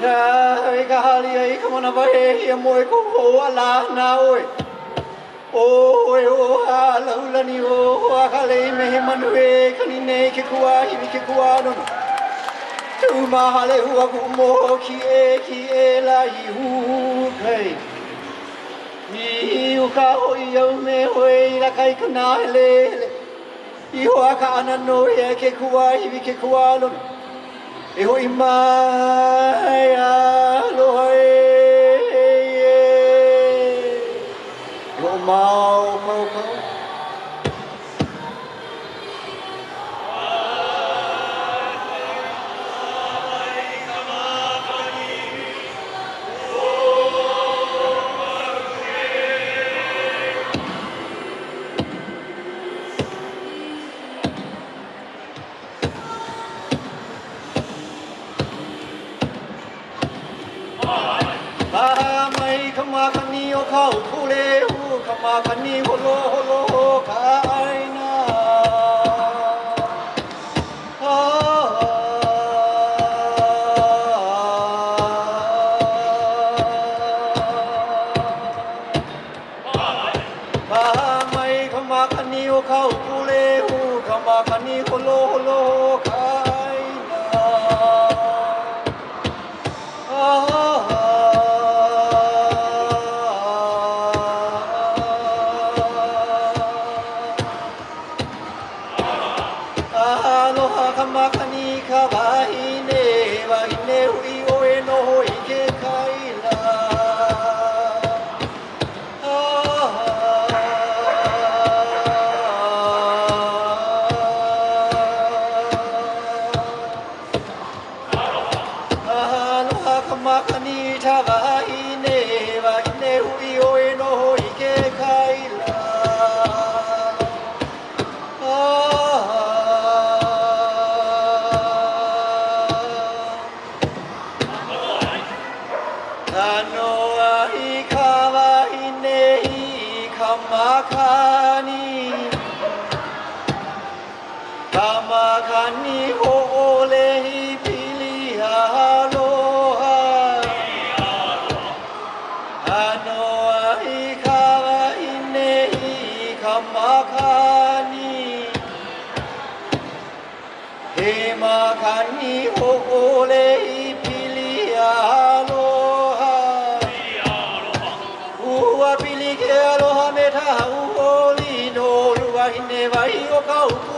Ya ka hali ai ka mana bae ia moe ko ho ala na oi. O Halau lani o akale me he manue kani nei ke kua hivi ke kua no. Tu mahale hua ku mo ki e la I hu kai. I u ka hoi au me hoi la kai kana le. I hoa ka ana no e ke kua hivi ke kua no. E hoi mai aloha Lo mau mau mau Kamakani o kau pule hu kamakani holo holo ka aina Mai kamakani o kau pule hu kamakani holo holo ka Aloha kamakani ka wahine hui oe no hoi ke kaila Aloha kamakani ta wahine hui oe no hoi ke kaila Kamakani ho'olehi pili aloha Anoahi kawa'inehi kamakani Hemakani ho'olehi pili aloha Ua pili ke aloha me tahu oli no luahine vai o kaupu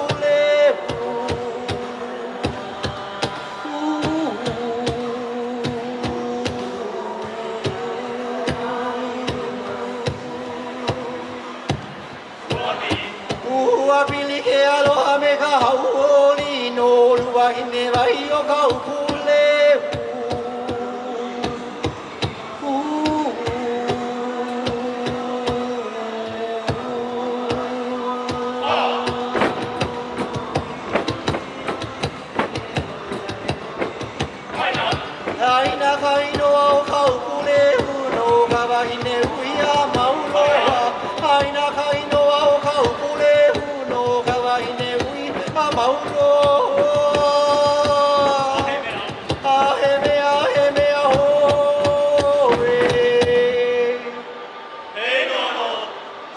Pili ke aloha me ka hauoli no luahine vai o ka upule Aina kaino au ka upule no ka wahine uia mauloha Aina kaino au ka upule Kawaine ui a maulo Ahemea hoe Heino no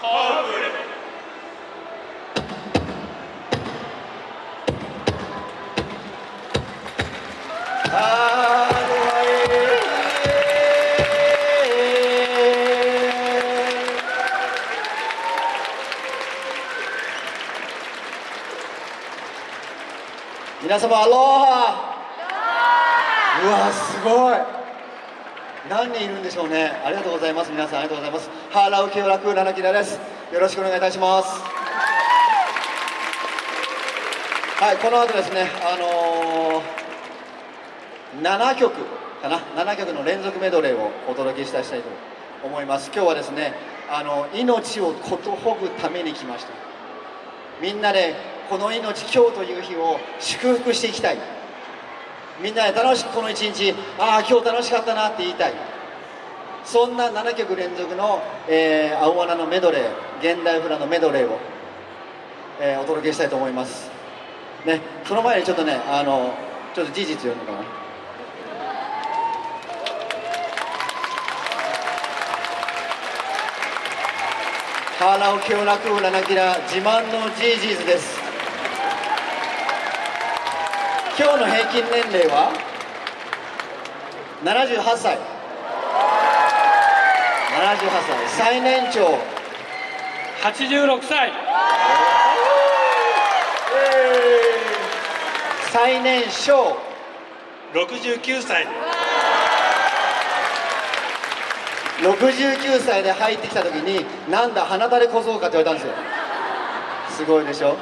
kaukure皆様アロハうわすごい何人いるんでしょうねありがとうございます皆さんありがとうございますハーラウケオラクーラナキラですよろしくお願いいたしますはいこの後ですね7曲かな7曲の連続メドレーをお届けしたいと思います今日はですね命をことほぐために来ましたみんなでこの命今日という日を祝福していきたいみんなで楽しくこの一日今日楽しかったなって言いたいそんな7曲連続の、アウアナのメドレー現代フラのメドレーを、お届けしたいと思いますねその前にちょっとねちょっと事実読むかなハーラウケオラクーラナキラ自慢のジージーズです。今日の平均年齢は78歳。最年長86歳。最年少69歳。69歳で入ってきた時になんだ鼻垂れ小僧かって言われたんですよ。すごいでしょ、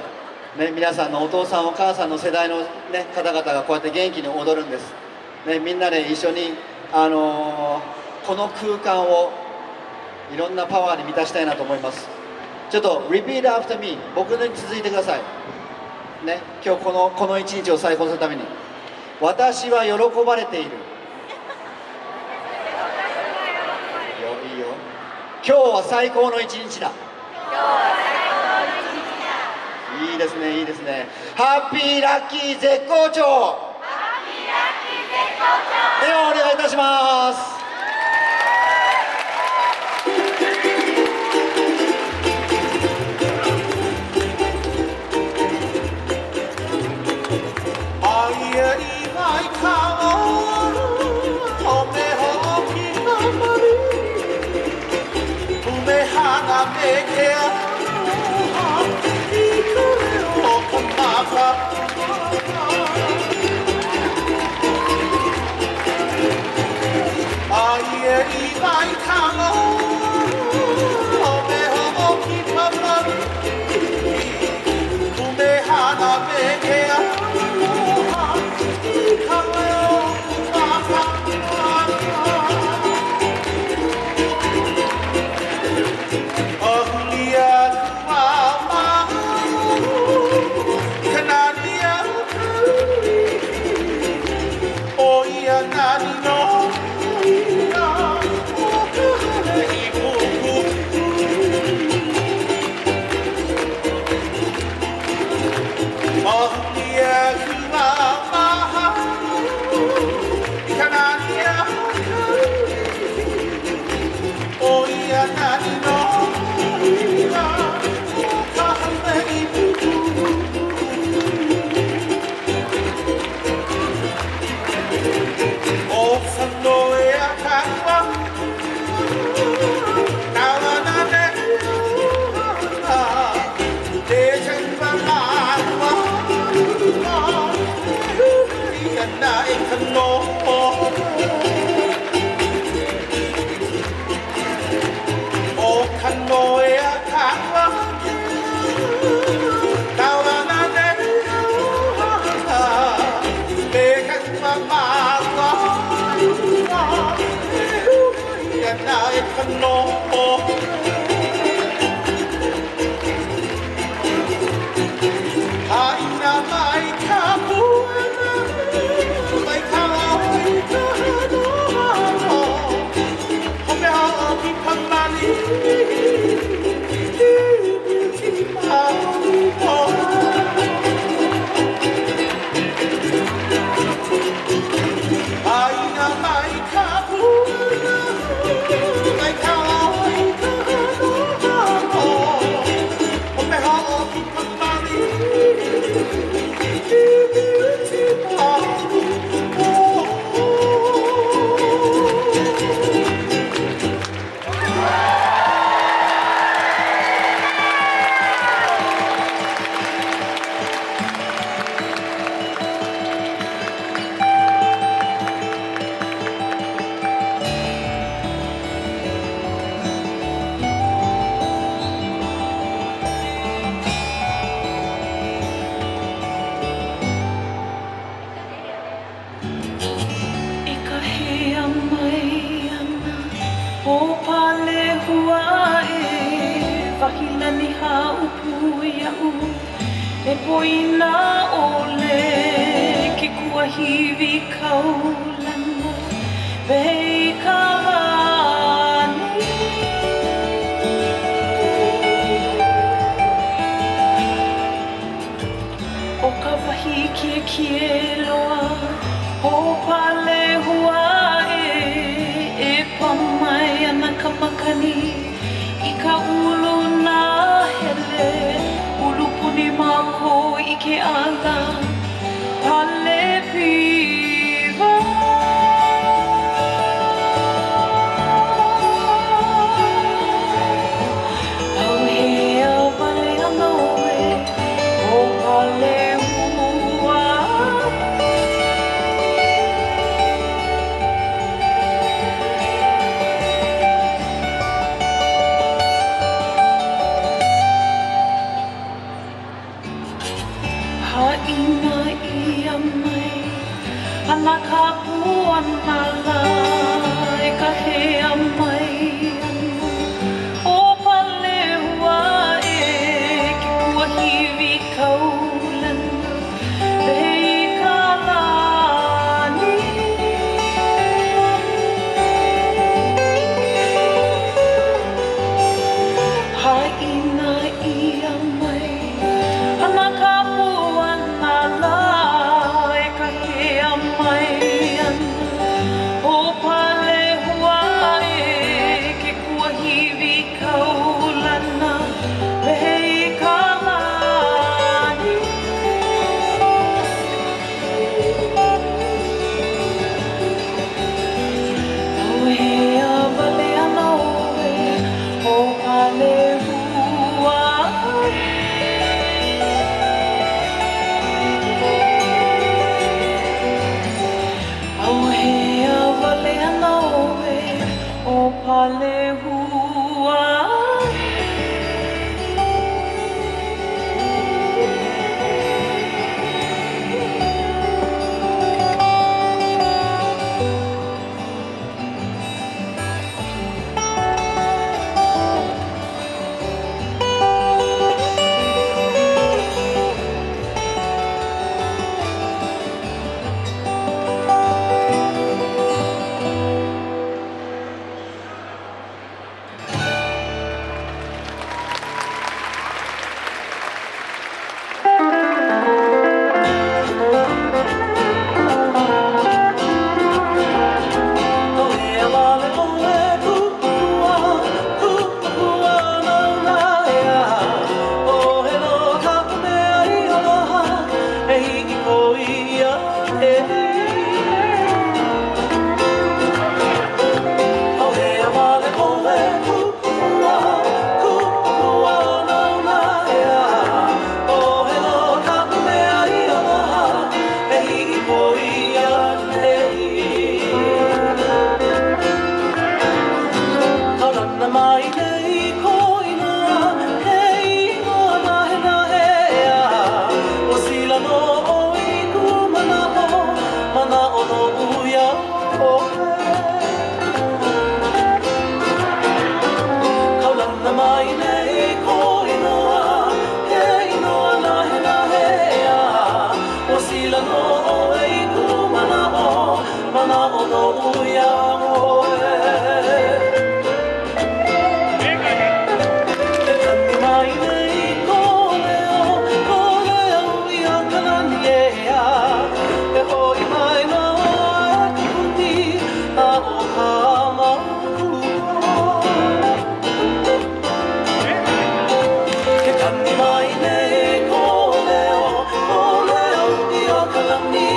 ね、皆さんのお父さんお母さんの世代の、ね、方々がこうやって元気に踊るんです、ね、みんなで一緒に、この空間をいろんなパワーに満たしたいなと思います。ちょっと Repeat after me、 僕に続いてください、ね、今日この一日を最高するために。私は喜ばれている。いいよ。今日は最高の一日だ。いいですね、いいですね。ハッピーラッキー絶好調。ではお願いいたします。E poina ole ke kua hiwi kaulana Bei kawani O ka wahi kie loa O pale hua e pamai ana ka makani I ka ulu na ke ala pale piva au hea pale ano e o pale hua Haina ia mai ana ka puana la e ka hea mai ana o pale hua e ke kua hiwi kaulana vehi ka lani Haina ia mai ana ka puana la e ka hea mai ana o pale hua e ke kua hiwi kaulana vehi ka lani au hea wale ana oe o pale hua Au hea wale ana oe o pale hua Kalani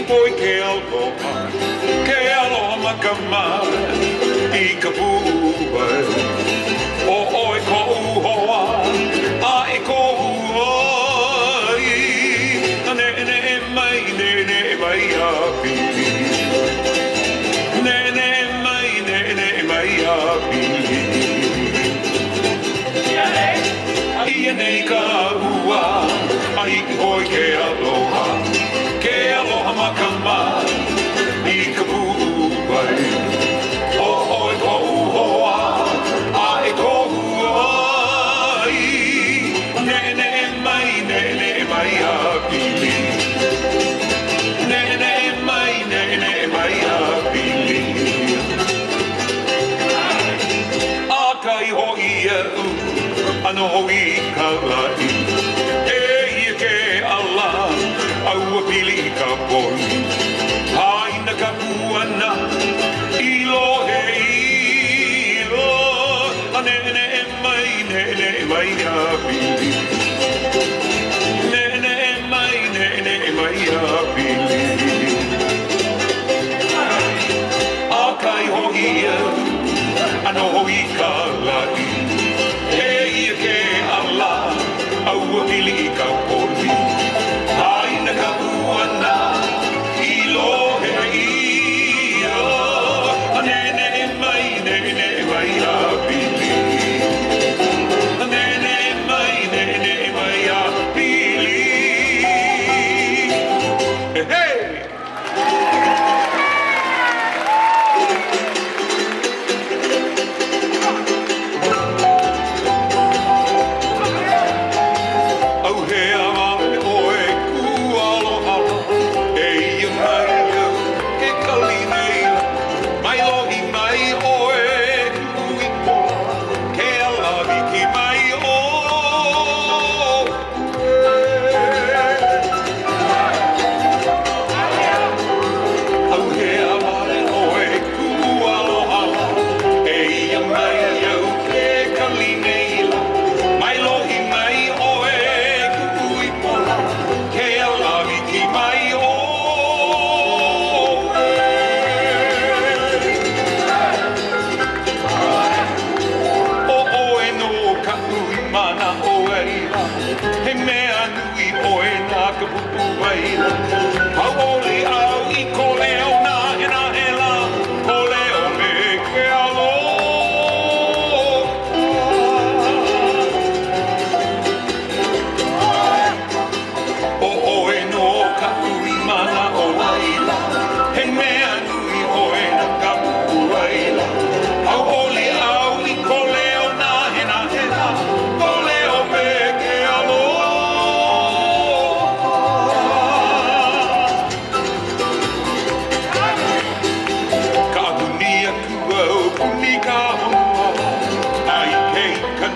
Poi che Aloha, che Aloha makama, I kapua, o e ko uhoa, a e ko uai, ne mai a pili, ne mai a pili. I nei ka ua, ai hoi ke Aloha. Ke aloha makama I ka pu'uwai O e ko uhoa A e ko uai Ne mai a pili Ne mai a pili A kai hoi e u Ano hoi ka lai E ia ke Allah Aua pili ka poni Haina ka puana Ilo he ilo Ne mai a pili Ne mai a pili A kai ho'i e Ano ho'i ka lai E ia ke Allah Aua pili ka poni Haina ka puana Ilo he ilo Ne mai a pili Ne mai a pili Hey!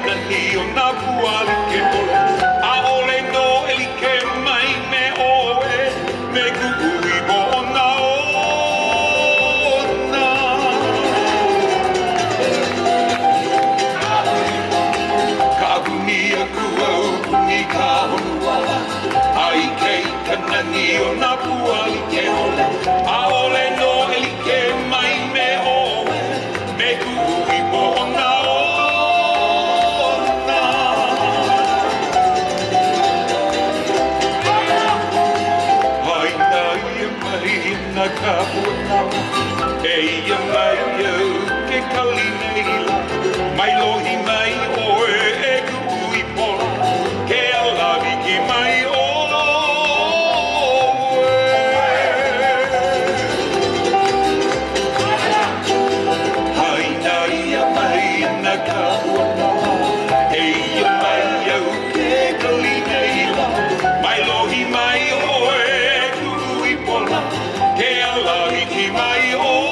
kanani o nā puali ke ola A ole no eli ke mai me oe Me kuui mo ona ona Ka puni aku au puni ka honua Ai kei kanani o nā puali ke ola A ole no eli ke mai me oe Me kuui mo ona Eia mai au ke kali nei la Mai lohi mai oe e kui pola Ke alawi ki mai oe Haina ia mai na ka uanawa Eia mai au ke kali nei la Mai lohi mai oe e kui pola Ke alawi ki mai oe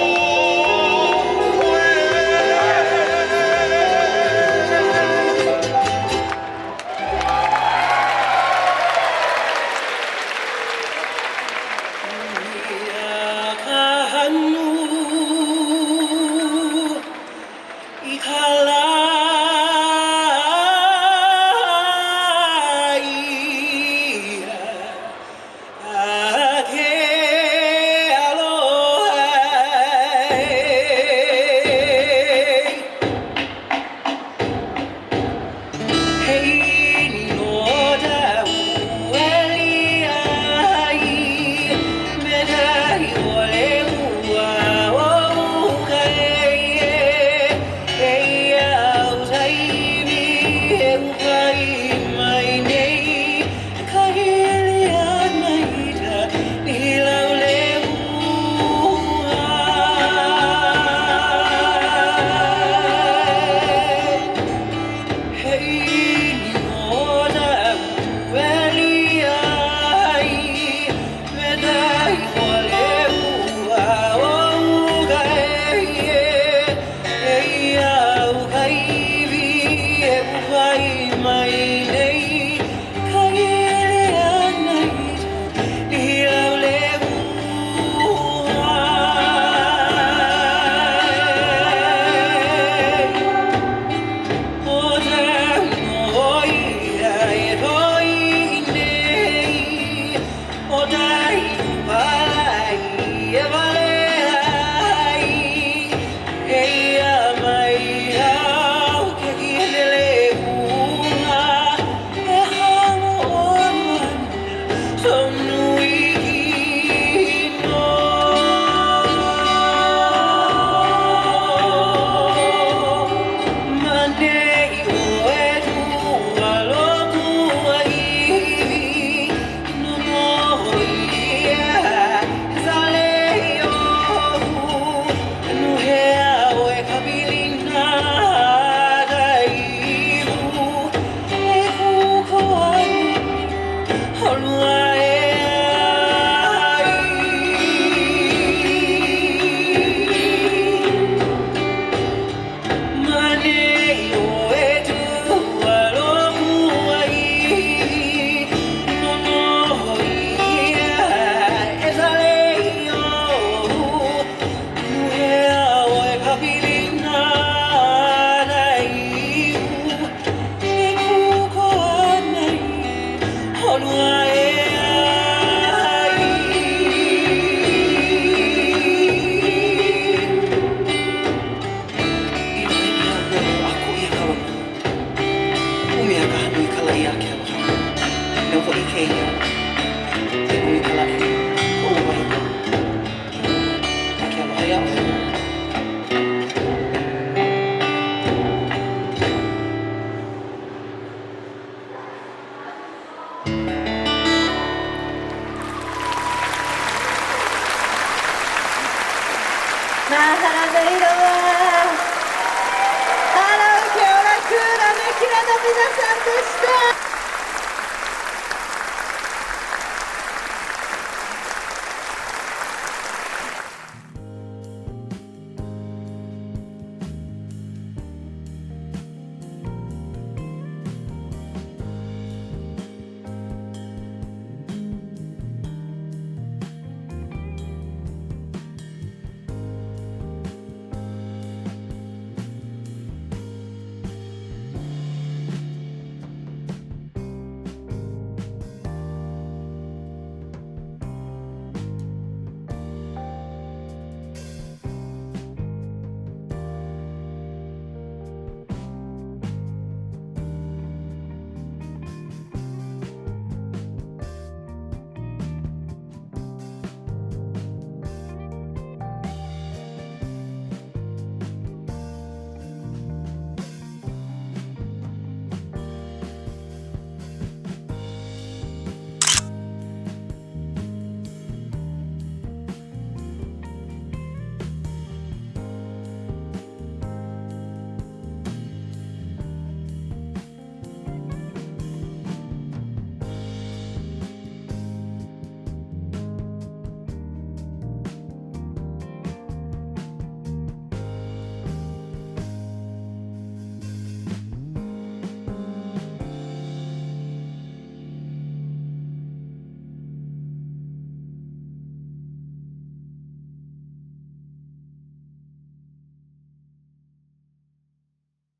Mahalo